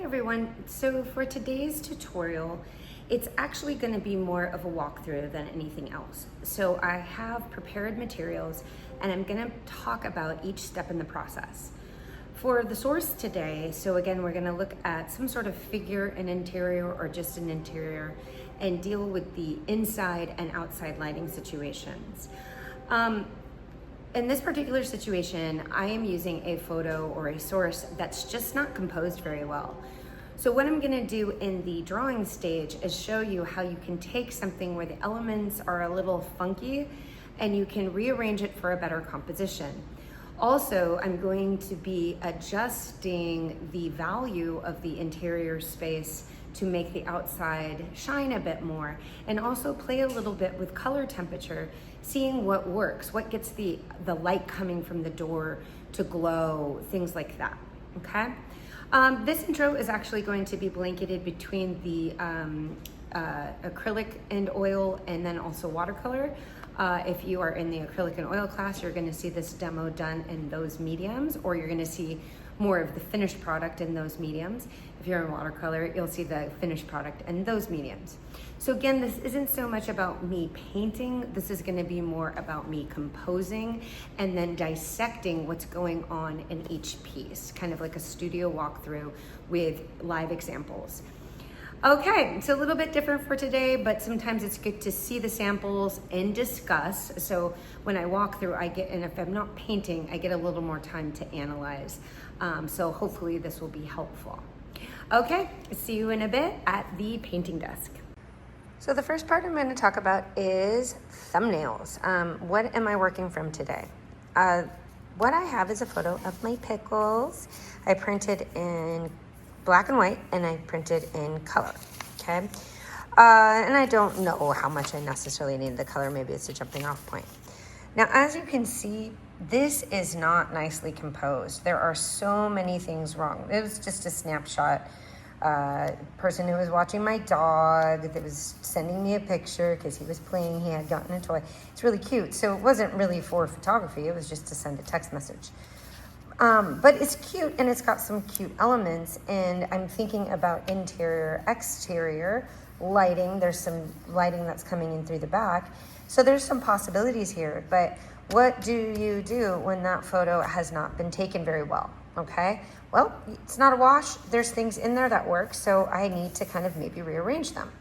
everyone. So for today's tutorial, it's actually going to be more of a walkthrough than anything else. So I have prepared materials and I'm going to talk about each step in the process. For the source today, so again, we're going to look at some sort of figure, an interior or just an interior, and deal with the inside and outside lighting situations. In this particular situation, I am using a photo or a source that's just not composed very well. So what I'm gonna do in the drawing stage is show you how you can take something where the elements are a little funky and you can rearrange it for a better composition. Also, I'm going to be adjusting the value of the interior space to make the outside shine a bit more, and also play a little bit with color temperature, seeing what works, what gets the light coming from the door to glow, things like that, okay? This intro is actually going to be blanketed between the acrylic and oil and then also watercolor. If you are in the acrylic and oil class, you're gonna see this demo done in those mediums, or you're gonna see more of the finished product in those mediums. If you're in watercolor, you'll see the finished product in those mediums. So again, this isn't so much about me painting, this is gonna be more about me composing and then dissecting what's going on in each piece, kind of like a studio walkthrough with live examples. Okay, so a little bit different for today, but sometimes it's good to see the samples and discuss. So when I walk through, and if I'm not painting, I get a little more time to analyze. So hopefully this will be helpful. Okay, see you in a bit at the painting desk. So the first part I'm going to talk about is thumbnails. What am I working from today? What I have is a photo of my pickles. I printed in black and white, and I printed in color, okay? And I don't know how much I necessarily need the color. Maybe it's a jumping off point. Now, as you can see, this is not nicely composed. There are so many things wrong. It was just a snapshot. Person who was watching my dog that was sending me a picture because he was playing, he had gotten a toy. It's really cute. So it wasn't really for photography. It was just to send a text message. But it's cute and it's got some cute elements, and I'm thinking about interior, exterior lighting. There's some lighting that's coming in through the back. So there's some possibilities here, but what do you do when that photo has not been taken very well, okay? Well, it's not a wash. There's things in there that work, so I need to kind of maybe rearrange them.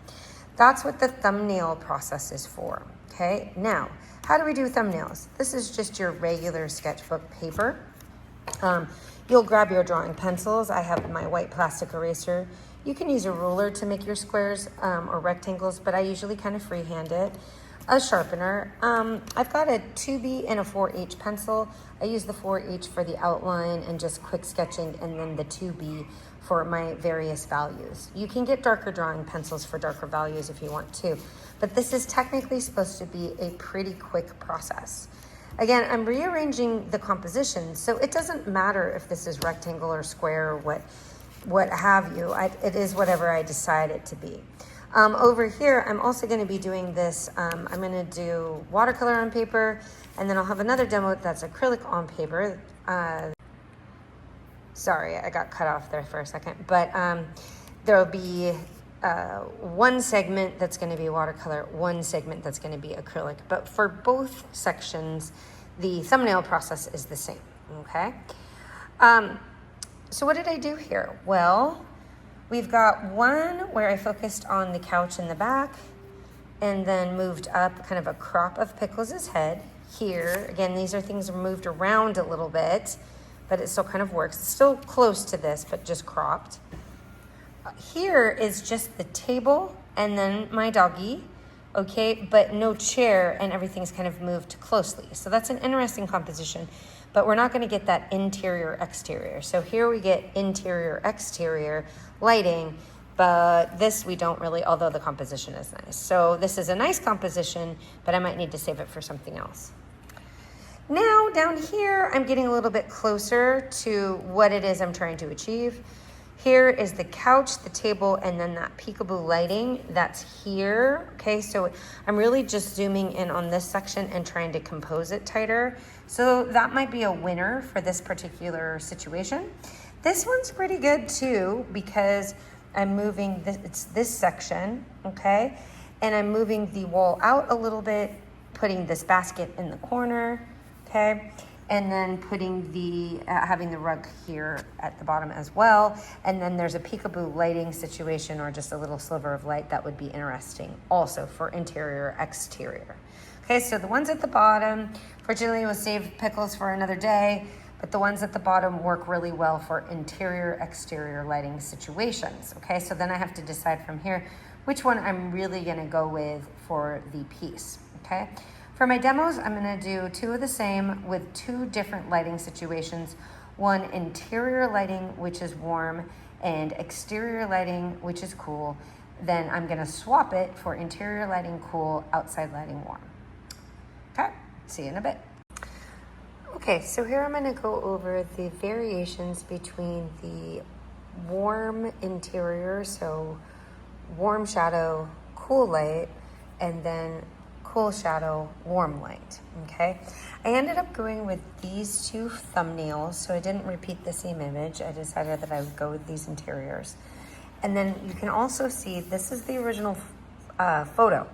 That's what the thumbnail process is for, okay? Now, how do we do thumbnails? This is just your regular sketchbook paper. You'll grab your drawing pencils. I have my white plastic eraser. You can use a ruler to make your squares or rectangles, but I usually kind of freehand it. A sharpener. I've got a 2B and a 4H pencil. I use the 4H for the outline and just quick sketching, and then the 2B for my various values. You can get darker drawing pencils for darker values if you want to, but this is technically supposed to be a pretty quick process. Again, I'm rearranging the composition, so it doesn't matter if this is rectangle or square or what have you. It is whatever I decide it to be. Over here, I'm also going to be doing this. I'm going to do watercolor on paper, and then I'll have another demo that's acrylic on paper. Sorry, I got cut off there for a second, but there will be one segment that's going to be watercolor, one segment that's going to be acrylic. But for both sections, the thumbnail process is the same, okay? So what did I do here? Well, we've got one where I focused on the couch in the back and then moved up kind of a crop of Pickles' head here. Again, these are things moved around a little bit, but it still kind of works. It's still close to this, but just cropped. Here is just the table and then my doggy, okay, but no chair, and everything's kind of moved closely. So that's an interesting composition, but we're not going to get that interior exterior. So here we get interior exterior lighting, but this we don't really, although the composition is nice. So this is a nice composition, but I might need to save it for something else. Now down here, I'm getting a little bit closer to what it is I'm trying to achieve. Here is the couch, the table, and then that peekaboo lighting that's here. Okay, so I'm really just zooming in on this section and trying to compose it tighter. So that might be a winner for this particular situation. This one's pretty good too because I'm moving this, it's this section, okay? And I'm moving the wall out a little bit, putting this basket in the corner, okay? And then putting the, having the rug here at the bottom as well. And then there's a peekaboo lighting situation or just a little sliver of light that would be interesting also for interior, exterior. Okay, so the ones at the bottom, fortunately we'll save pickles for another day, but the ones at the bottom work really well for interior, exterior lighting situations. Okay, so then I have to decide from here which one I'm really gonna go with for the piece, okay? For my demos, I'm gonna do two of the same with two different lighting situations. One interior lighting, which is warm, and exterior lighting, which is cool. Then I'm gonna swap it for interior lighting cool, outside lighting warm. Okay, see you in a bit. Okay, so here I'm gonna go over the variations between the warm interior, so warm shadow, cool light, and then cool shadow, warm light, okay? I ended up going with these two thumbnails, so I didn't repeat the same image. I decided that I would go with these interiors. And then you can also see, this is the original photo.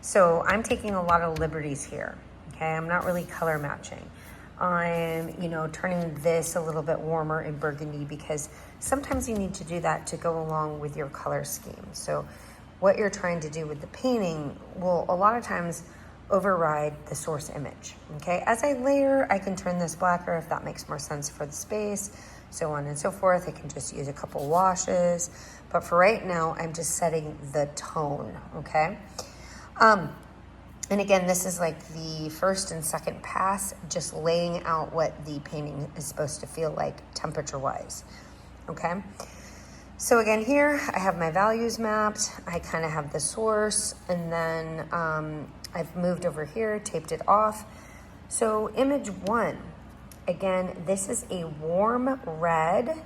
So I'm taking a lot of liberties here, okay? I'm not really color matching. I'm, turning this a little bit warmer in burgundy because sometimes you need to do that to go along with your color scheme. So what you're trying to do with the painting will a lot of times override the source image, okay? As I layer, I can turn this blacker if that makes more sense for the space, so on and so forth. I can just use a couple washes, but for right now, I'm just setting the tone, okay? And again, this is like the first and second pass, just laying out what the painting is supposed to feel like temperature-wise, okay? So again, here I have my values mapped. I kind of have the source, and then I've moved over here, taped it off. So image one, again, this is a warm red.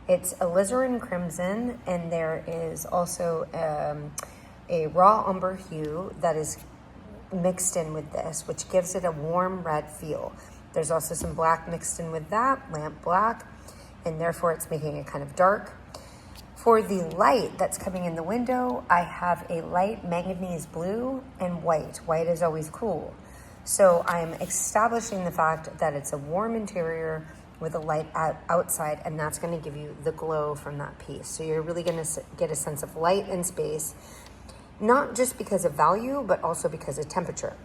It's alizarin crimson, and there is also a raw umber hue that is mixed in with this, which gives it a warm red feel. There's also some black mixed in with that, lamp black, and therefore it's making it kind of dark. For the light that's coming in the window, I have a light manganese blue and white. White is always cool. So I'm establishing the fact that it's a warm interior with a light outside, and that's gonna give you the glow from that piece. So you're really gonna get a sense of light and space, not just because of value, but also because of temperature.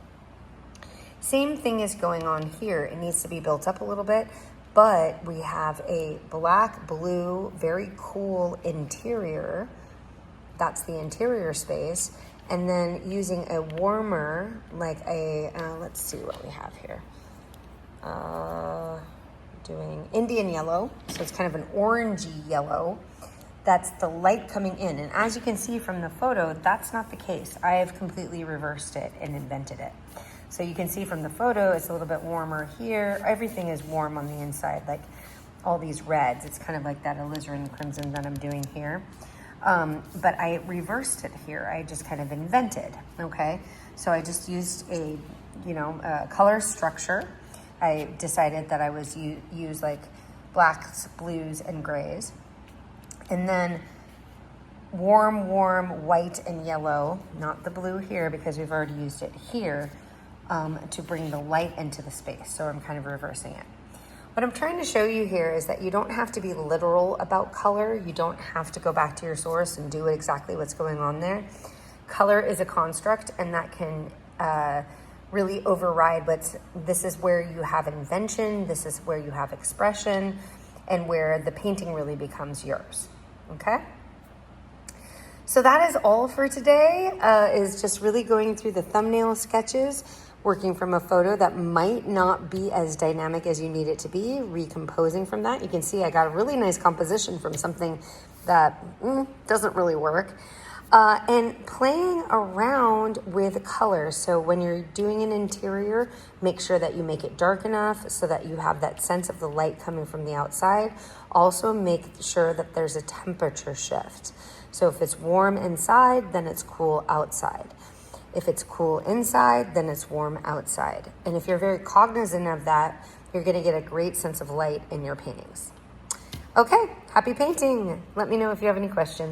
Same thing is going on here. It needs to be built up a little bit, but we have a black, blue, very cool interior. That's the interior space. And then using a warmer, like a, let's see what we have here. Doing Indian yellow. So it's kind of an orangey yellow. That's the light coming in. And as you can see from the photo, that's not the case. I have completely reversed it and invented it. So you can see from the photo, it's a little bit warmer here. Everything is warm on the inside, like all these reds. It's kind of like that alizarin crimson that I'm doing here. But I reversed it here. I just kind of invented, okay? So I just used a color structure. I decided that I was use like blacks, blues, and grays. And then warm white and yellow, not the blue here because we've already used it here, to bring the light into the space. So I'm kind of reversing it. What I'm trying to show you here is that you don't have to be literal about color. You don't have to go back to your source and do exactly what's going on there. Color is a construct, and that can really override this is where you have invention, this is where you have expression, and where the painting really becomes yours, okay? So that is all for today, is just really going through the thumbnail sketches, working from a photo that might not be as dynamic as you need it to be, recomposing from that. You can see I got a really nice composition from something that doesn't really work. And playing around with color. So when you're doing an interior, make sure that you make it dark enough so that you have that sense of the light coming from the outside. Also make sure that there's a temperature shift. So if it's warm inside, then it's cool outside. If it's cool inside, then it's warm outside. And if you're very cognizant of that, you're gonna get a great sense of light in your paintings. Okay, happy painting. Let me know if you have any questions.